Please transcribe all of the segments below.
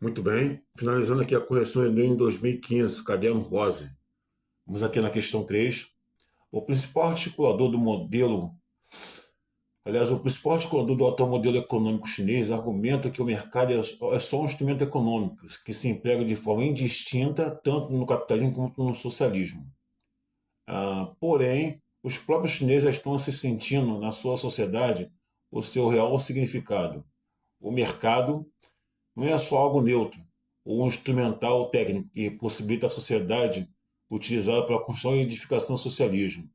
Muito bem. Finalizando aqui a correção do Enem em 2015, caderno Rose. Vamos aqui na questão 3. O principal articulador do modelo, aliás, o principal articulador do atual modelo econômico chinês argumenta que o mercado é só um instrumento econômico que se emprega de forma indistinta tanto no capitalismo quanto no socialismo. Porém, os próprios chineses estão se sentindo na sua sociedade o seu real significado. O mercado não é só algo neutro, ou um instrumental técnico que possibilita a sociedade utilizada para a construção e edificação do socialismo.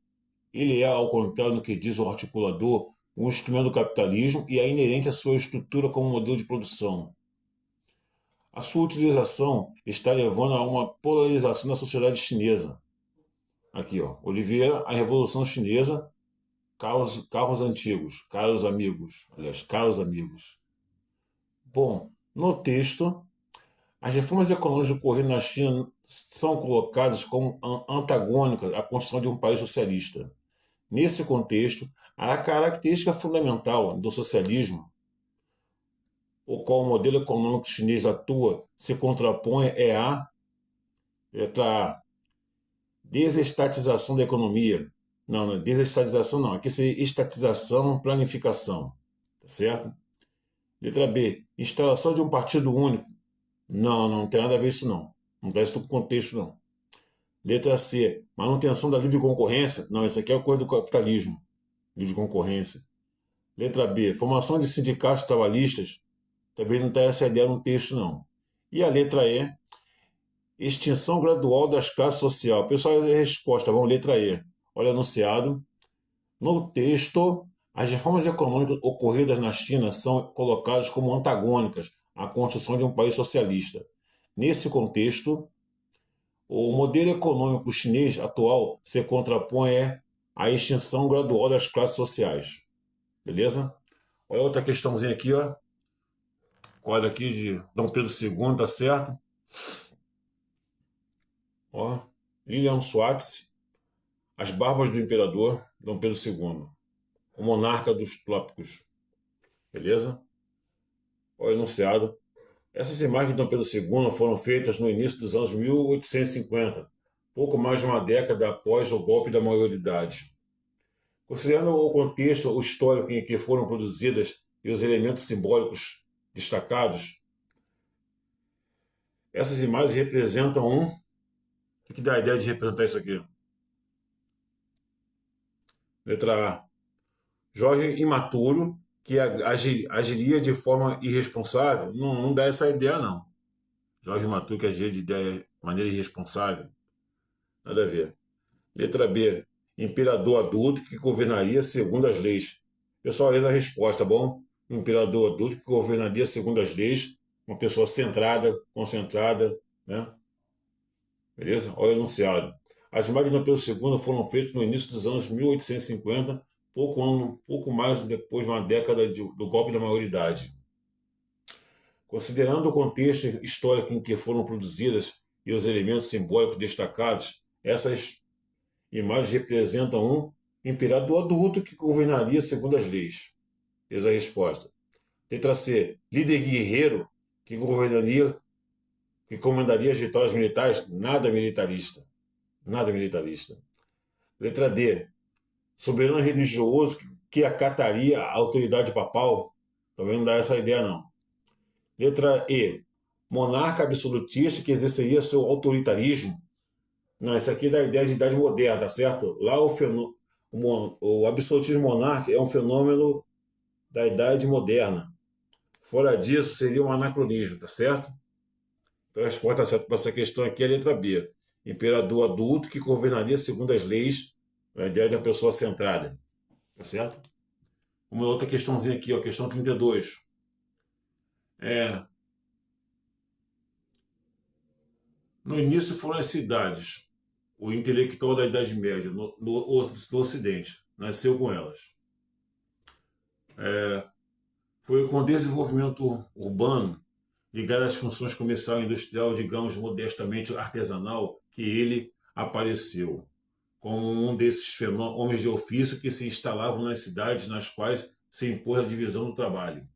Ele é, ao contrário do que diz o articulador, um instrumento do capitalismo e é inerente à sua estrutura como modelo de produção. A sua utilização está levando a uma polarização da sociedade chinesa. Aqui, ó, Oliveira, a Revolução Chinesa, carros antigos, caros amigos, aliás, caros amigos. Bom, no texto, as reformas econômicas ocorrendo na China são colocadas como antagônicas à construção de um país socialista. Nesse contexto, a característica fundamental do socialismo, o qual o modelo econômico chinês atua, se contrapõe é a, letra A, desestatização da economia. Não, desestatização não, aqui seria estatização, planificação, tá certo? Letra B, instalação de um partido único. Não tem nada a ver isso não. Não está isso no contexto não. Letra C, manutenção da livre concorrência. Não, isso aqui é a coisa do capitalismo. Livre concorrência. Letra B, formação de sindicatos trabalhistas. Também não está essa ideia no texto não. E a letra E, extinção gradual das classes sociais. Pessoal, a resposta, vamos, letra E. Olha, enunciado. No texto, as reformas econômicas ocorridas na China são colocadas como antagônicas à construção de um país socialista. Nesse contexto, o modelo econômico chinês atual se contrapõe à extinção gradual das classes sociais. Beleza? Olha outra questãozinha aqui, ó. Quadro aqui de Dom Pedro II, tá certo? Ó, Lilian Swartz, As Barbas do Imperador, Dom Pedro II, o monarca dos trópicos. Beleza? Olha o enunciado. Essas imagens de Dom Pedro II foram feitas no início dos anos 1850, pouco mais de uma década após o golpe da maioridade. Considerando o contexto o histórico em que foram produzidas e os elementos simbólicos destacados, essas imagens representam um. O que dá a ideia de representar isso aqui? Letra A. Jorge imaturo, que agiria de forma irresponsável. Não dá essa ideia, não. Jorge imaturo que agiria de maneira irresponsável. Nada a ver. Letra B. Imperador adulto que governaria segundo as leis. Pessoal, eis a resposta, tá bom? Imperador adulto que governaria segundo as leis. Uma pessoa centrada, concentrada, né? Beleza? Olha o enunciado. As imagens de Dom Pedro II foram feitas no início dos anos 1850, pouco mais depois de uma década do golpe da maioridade. Considerando o contexto histórico em que foram produzidas e os elementos simbólicos destacados, essas imagens representam um imperador adulto que governaria segundo as leis. Eis a resposta. Letra C. Líder guerreiro que comandaria as vitórias militares, nada militarista. Nada militarista. Letra D. Soberano religioso que acataria a autoridade papal. Também não dá essa ideia, não. Letra E. Monarca absolutista que exerceria seu autoritarismo. Não, isso aqui dá a ideia de idade moderna, tá certo? Lá o absolutismo monárquico é um fenômeno da idade moderna. Fora disso, seria um anacronismo, tá certo? Então a resposta certa para essa questão aqui é a letra B. Imperador adulto que governaria segundo as leis, a ideia de uma pessoa centrada. Tá certo? Uma outra questãozinha aqui, ó, questão 32. No início foram as cidades. O intelectual da Idade Média, no Ocidente, nasceu com elas. Foi com o desenvolvimento urbano, ligado às funções comercial e industrial, digamos modestamente artesanal, que ele apareceu como um desses homens de ofício que se instalavam nas cidades nas quais se impôs a divisão do trabalho.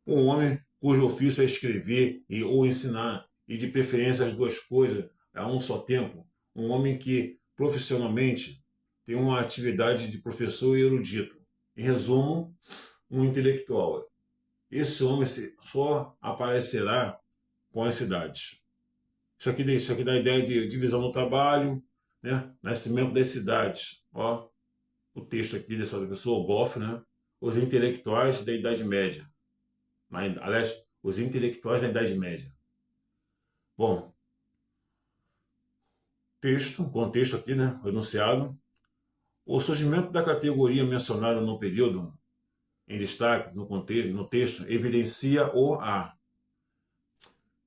Um homem cujo ofício é escrever ou ensinar, e de preferência as duas coisas a um só tempo. Um homem que profissionalmente tem uma atividade de professor e erudito. Em resumo, um intelectual. Esse homem só aparecerá com as cidades. Isso aqui dá a ideia de divisão do trabalho, né? Nascimento das cidades. Ó, o texto aqui dessa pessoa, Goff, né? Os intelectuais da Idade Média. Aliás, os intelectuais da Idade Média. Bom, contexto aqui, né? O enunciado. O surgimento da categoria mencionada no período em destaque no texto evidencia o A.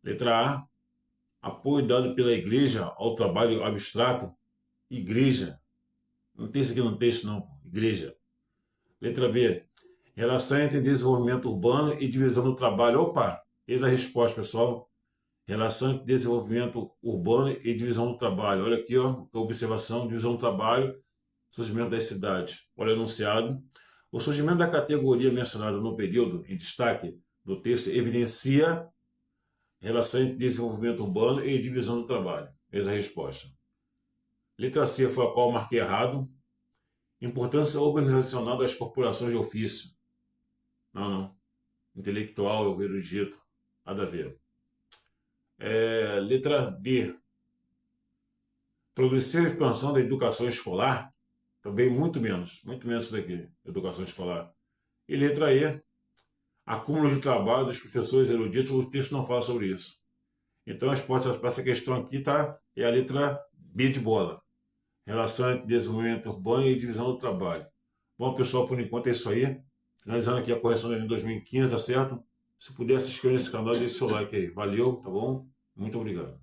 Letra A. Apoio dado pela Igreja ao trabalho abstrato. Igreja. Não tem isso aqui no texto, não. Igreja. Letra B. Relação entre desenvolvimento urbano e divisão do trabalho. Opa! Eis a resposta, pessoal. Relação entre desenvolvimento urbano e divisão do trabalho. Olha aqui, ó, observação, divisão do trabalho, surgimento das cidades. Olha o enunciado. O surgimento da categoria mencionada no período em destaque do texto evidencia relação entre desenvolvimento urbano e divisão do trabalho. Eis a resposta. Letra C foi a qual eu marquei errado. Importância organizacional das corporações de ofício. Não. Intelectual, erudito. Nada a ver. Letra D. Progressiva expansão da educação escolar. Também muito menos isso daqui, educação escolar. E letra E. Acúmulo de trabalho dos professores eruditos. O texto não fala sobre isso. Então, a resposta para essa questão aqui é a letra B de bola. Relação entre desenvolvimento urbano e divisão do trabalho. Bom, pessoal, por enquanto é isso aí. Finalizando aqui a correção de 2015, tá certo? Se puder se inscrever nesse canal, deixe seu like aí. Valeu, tá bom? Muito obrigado.